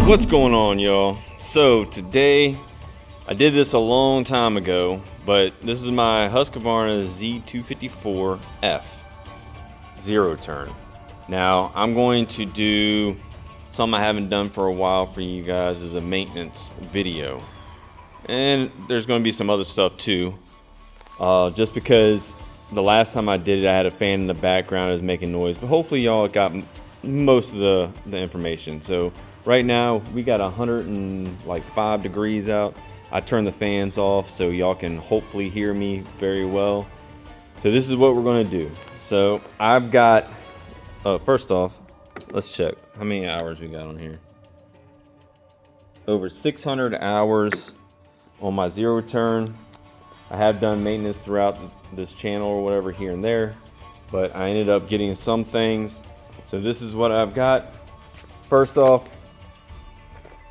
What's going on, y'all? So today, I did this a long time ago, but this is my Husqvarna Z254F zero turn. Now I'm going to do something I haven't done for a while for you guys, is a maintenance video, and there's going to be some other stuff too. Just because the last time I did it, I had a fan in the background, it was making noise, but hopefully y'all got most of the information. So right now we got 105 degrees out. I turned the fans off so y'all can hopefully hear me very well. So this is what we're going to do. So I've got, first off, let's check how many hours we got on here. Over 600 hours on my zero turn. I have done maintenance throughout this channel or whatever here and there, but I ended up getting some things. So this is what I've got. First off,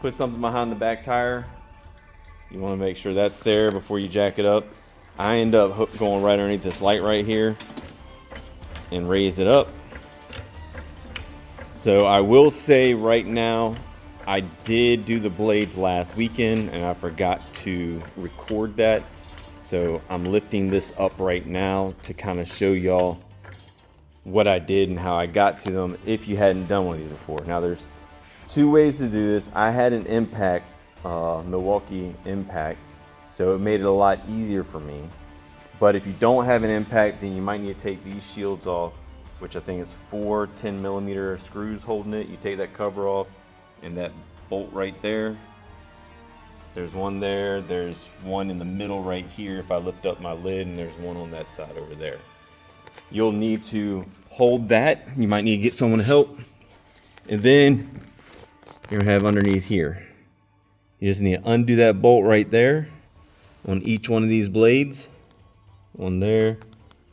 put something behind the back tire. You want to make sure that's there before you jack it up. I end up going right underneath this light right here and raise it up. So I will say right now, I did do the blades last weekend and I forgot to record that. So I'm lifting this up right now to kind of show y'all what I did and how I got to them if you hadn't done one of these before. Now there's two ways to do this. I had an impact, MILWAUKEE impact, so it made it a lot easier for me. But if you don't have an impact, then you might need to take these shields off, which I think is 4 10mm screws holding it. You take that cover off and that bolt right there. There's one there, there's one in the middle right here if I lift up my lid, and there's one on that side over there. You'll need to hold that. You might need to get someone to help. And then you're gonna have underneath here. You just need to undo that bolt right there on each one of these blades. One there,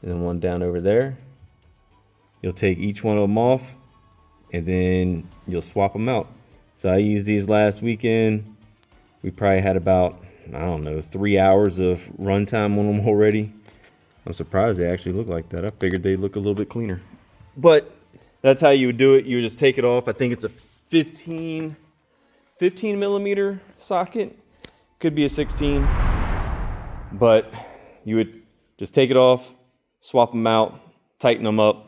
and then one down over there. You'll take each one of them off, and then you'll swap them out. So I used these last weekend. We probably had about, I don't know, 3 hours of runtime on them already. I'm surprised they actually look like that. I figured they'd look a little bit cleaner. But that's how you would do it. You would just take it off. I think it's a 15 millimeter socket. Could be a 16. But you would just take it off, swap them out, tighten them up.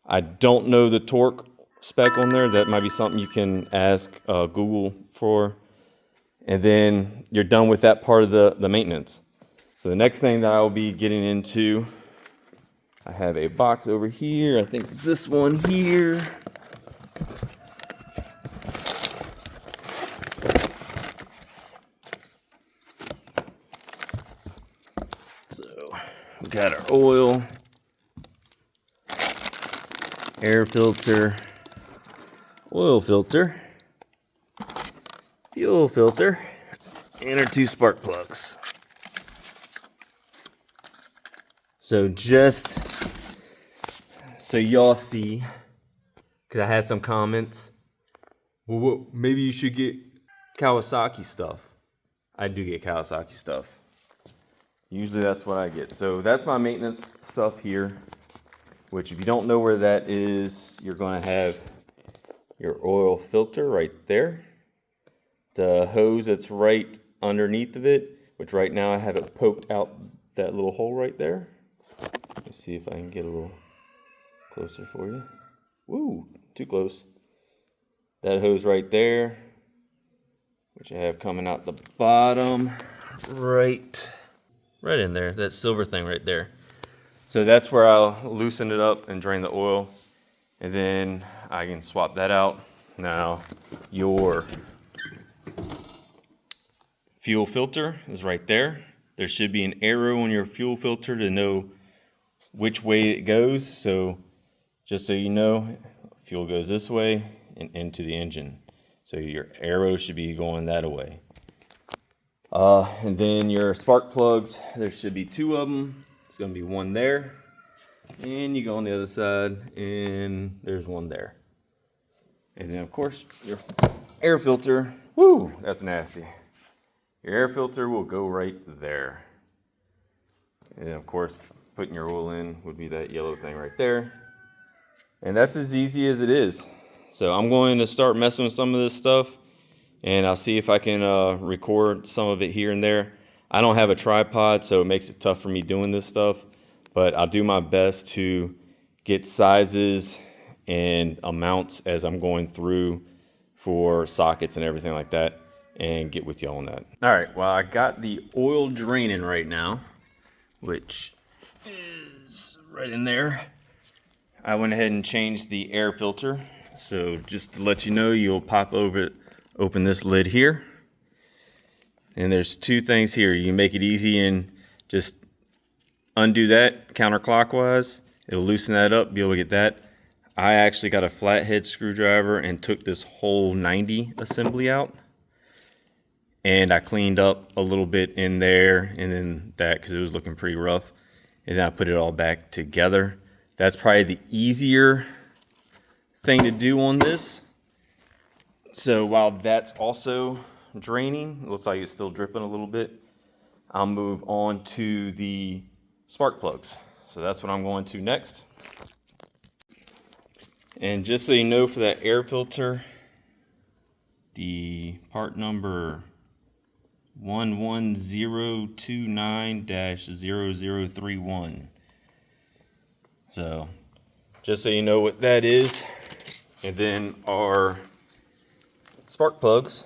I don't know the torque spec on there. That might be something you can ask Google for. And then you're done with that part of the maintenance. So the next thing that I will be getting into, I have a box over here. I think it's this one here. So we got our oil, air filter, oil filter, fuel filter, and our 2 spark plugs. So just so y'all see, because I had some comments, well, maybe you should get Kawasaki stuff. I do get Kawasaki stuff. Usually that's what I get. So that's my maintenance stuff here, which if you don't know where that is, you're going to have your oil filter right there. The hose that's right underneath of it, which right now I have it poked out that little hole right there. Let's see if I can get a little closer for you. Woo, too close. That hose right there, which I have coming out the bottom, right in there, that silver thing right there. So that's where I'll loosen it up and drain the oil, and then I can swap that out. Now, your fuel filter is right there. There should be an arrow on your fuel filter to know which way it goes. So just so you know, fuel goes this way and into the engine. So your arrow should be going that way. And then your spark plugs, there should be 2 of them. It's gonna be one there, and you go on the other side, and there's one there. And then of course your air filter, woo, that's nasty. Your air filter will go right there. And of course, putting your oil in would be that yellow thing right there. And that's as easy as it is. So I'm going to start messing with some of this stuff and I'll see if I can record some of it here and there. I don't have a tripod, so it makes it tough for me doing this stuff, but I'll do my best to get sizes and amounts as I'm going through for sockets and everything like that, and get with y'all on that. All right, well, I got the oil draining right now, which is right in there. I went ahead and changed the air filter. So just to let you know, you'll open this lid here. And there's two things here. You can make it easy and just undo that counterclockwise. It'll loosen that up, be able to get that. I actually got a flathead screwdriver and took this whole 90 assembly out. And I cleaned up a little bit in there and then that, because it was looking pretty rough. And then I put it all back together. That's probably the easier thing to do on this. So while that's also draining, it looks like it's still dripping a little bit, I'll move on to the spark plugs. So that's what I'm going to next. And just so you know, for that air filter, the part number 11029-0031. So just so you know what that is. And then our spark plugs,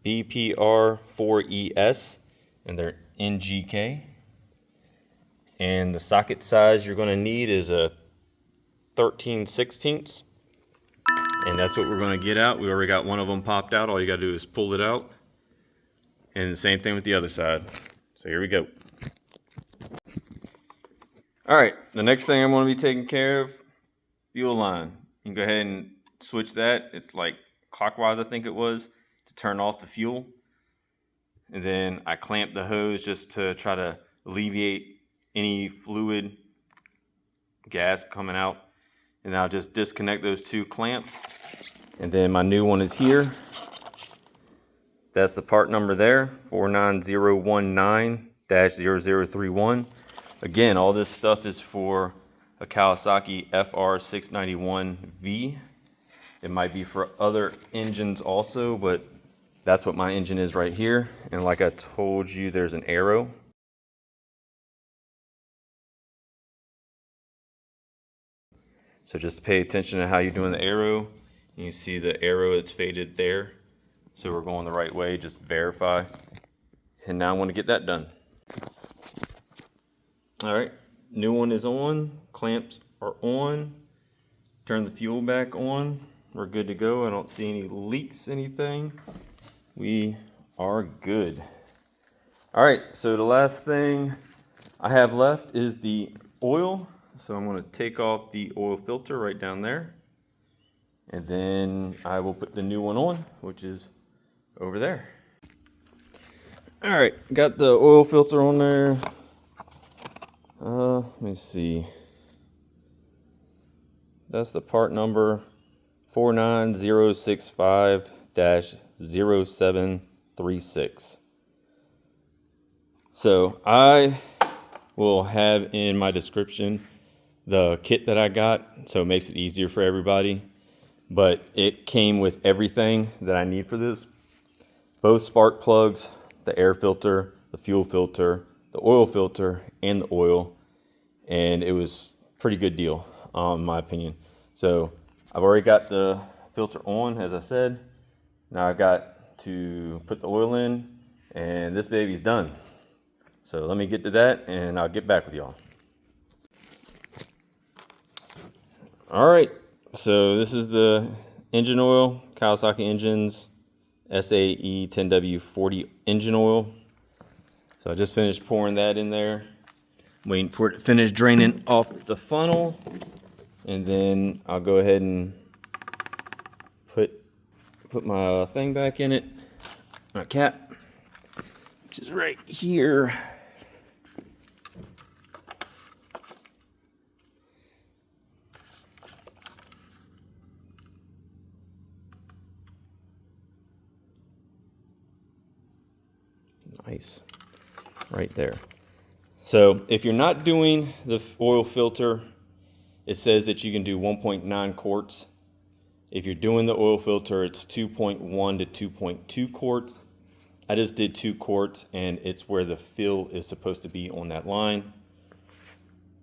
BPR4ES, and they're NGK. And the socket size you're going to need is a 13/16. And that's what we're going to get out. We already got one of them popped out. All you got to do is pull it out. And the same thing with the other side. So here we go. All right, the next thing I'm going to be taking care of, fuel line. You can go ahead and switch that. It's like clockwise, I think it was, to turn off the fuel. And then I clamp the hose just to try to alleviate any fluid gas coming out. And I'll just disconnect those two clamps. And then my new one is here. That's the part number there, 49019-0031. Again, all this stuff is for a Kawasaki FR691V. It might be for other engines also, but that's what my engine is right here. And like I told you, there's an arrow. So just pay attention to how you're doing the arrow. You see the arrow that's faded there. So we're going the right way, just verify. And now I want to get that done. All right, new one is on, clamps are on. Turn the fuel back on. We're good to go. I don't see any leaks, anything. We are good. All right, so the last thing I have left is the oil. So I'm going to take off the oil filter right down there. And then I will put the new one on, which is over there. All right, got the oil filter on there. Let me see. That's the part number 49065-0736. So I will have in my description the kit that I got, so it makes it easier for everybody. But it came with everything that I need for this. Both spark plugs, the air filter, the fuel filter, the oil filter, and the oil. And it was a pretty good deal, in my opinion. So I've already got the filter on, as I said. Now I got to put the oil in, and this baby's done. So let me get to that, and I'll get back with y'all. All right, so this is the engine oil, Kawasaki Engines SAE 10W40 engine oil. So I just finished pouring that in there, waiting for it to finish draining off the funnel, and then I'll go ahead and put my thing back in it, my cap, which is right here. Nice, right there. So if you're not doing the oil filter, it says that you can do 1.9 quarts If you're doing the oil filter, it's 2.1 to 2.2 quarts. I just did 2 quarts, and it's where the fill is supposed to be on that line.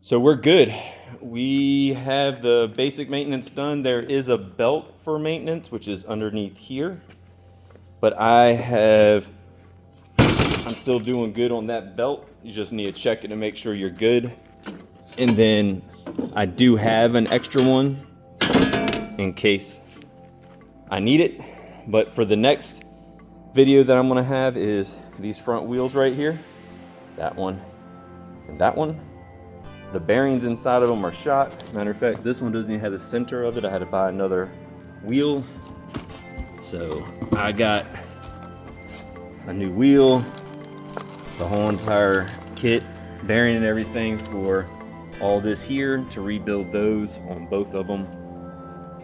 So we're good. We have the basic maintenance done. There is a belt for maintenance, which is underneath here. But I'm still doing good on that belt. You just need to check it to make sure you're good. And then I do have an extra one in case I need it. But for the next video that I'm gonna have is these front wheels right here. That one and that one. The bearings inside of them are shot. Matter of fact, this one doesn't even have the center of it. I had to buy another wheel. So I got a new wheel, the whole entire kit, bearing and everything for all this here to rebuild those on both of them.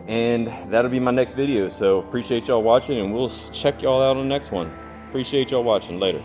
And that'll be my next video. So appreciate y'all watching, and we'll check y'all out on the next one. Appreciate y'all watching. Later.